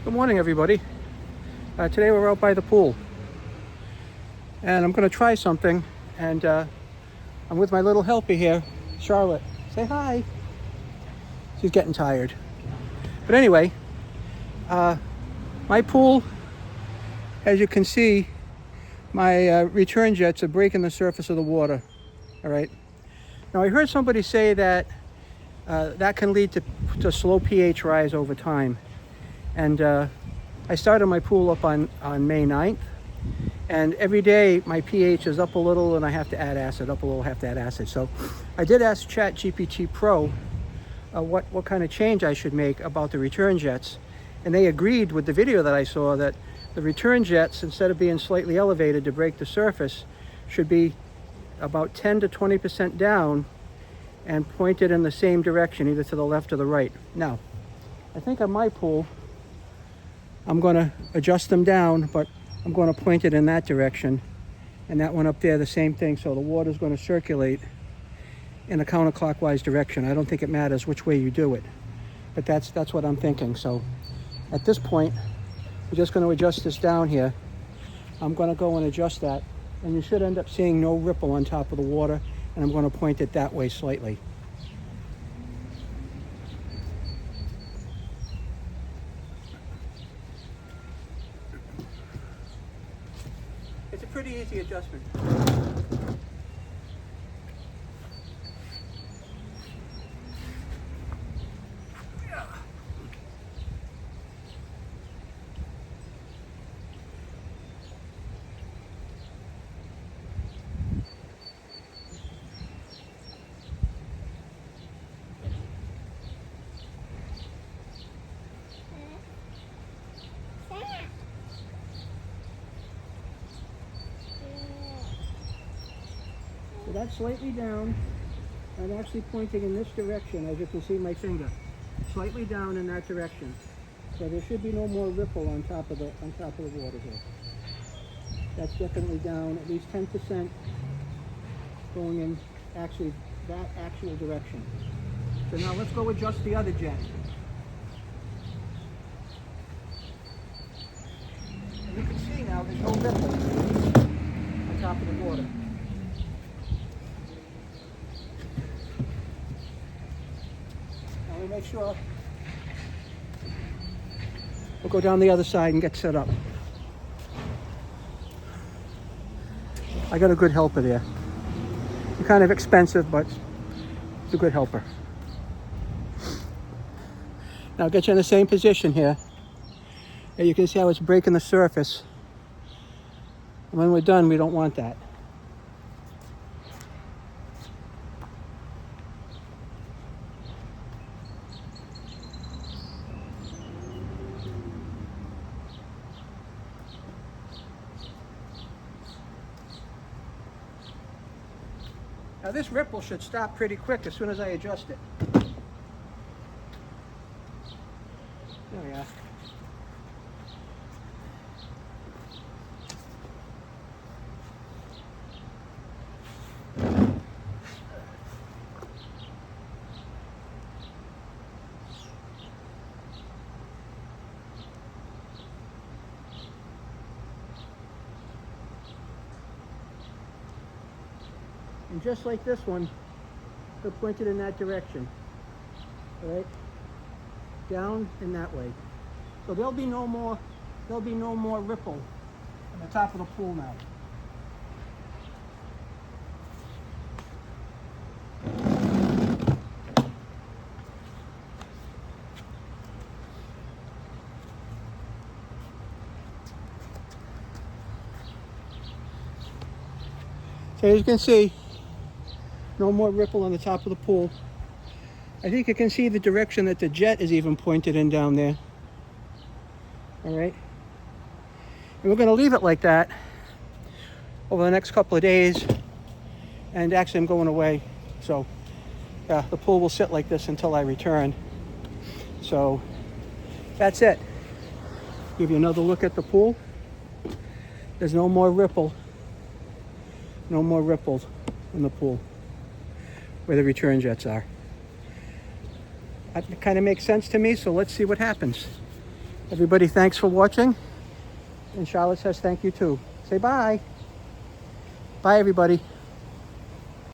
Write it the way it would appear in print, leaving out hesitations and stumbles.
Good morning, everybody. Today we're out by the pool, and I'm going to try something. And I'm with my little helper here, Charlotte. Say hi. She's getting tired. But anyway, my pool, as you can see, my return jets are breaking the surface of the water. All right. Now I heard somebody say that that can lead to slow pH rise over time. And I started my pool up on May 9th, and every day my pH is up a little and I have to add acid, up a little, have to add acid. So I did ask ChatGPT Pro what kind of change I should make about the return jets, and they agreed with the video that I saw that the return jets, instead of being slightly elevated to break the surface, should be about 10 to 20% down and pointed in the same direction, either to the left or the right. Now, I think on my pool, I'm going to adjust them down, but I'm going to point it in that direction. And that one up there, the same thing. So the water's going to circulate in a counterclockwise direction. I don't think it matters which way you do it, but that's what I'm thinking. So at this point, we're just going to adjust this down here. I'm going to go and adjust that, and you should end up seeing no ripple on top of the water, and I'm going to point it that way slightly. It's a pretty easy adjustment. So that's slightly down. I'm actually pointing in this direction, as you can see my finger. Slightly down in that direction. So there should be no more ripple on top of the water here. That's definitely down at least 10% going in actually that actual direction. So now let's go adjust the other jet. And you can see now there's no ripple on top of the water. Now we make sure we'll go down the other side and get set up. I got a good helper there. You're kind of expensive, but it's a good helper. Now I'll get you in the same position here. And you can see how it's breaking the surface. And when we're done, we don't want that. Now this ripple should stop pretty quick as soon as I adjust it. There we are. And just like this one, they're pointed in that direction. All right? Down and that way. So there'll be no more ripple on the top of the pool now. So as you can see, no more ripple on the top of the pool. I think you can see the direction that the jet is even pointed in down there. All right. And we're going to leave it like that over the next couple of days. And actually I'm going away. So yeah, the pool will sit like this until I return. So that's it. Give you another look at the pool. There's no more ripple. No more ripples in the pool where the return jets are. That kind of makes sense to me, so let's see what happens. Everybody, thanks for watching. And Charlotte says thank you too. Say bye. Bye, everybody.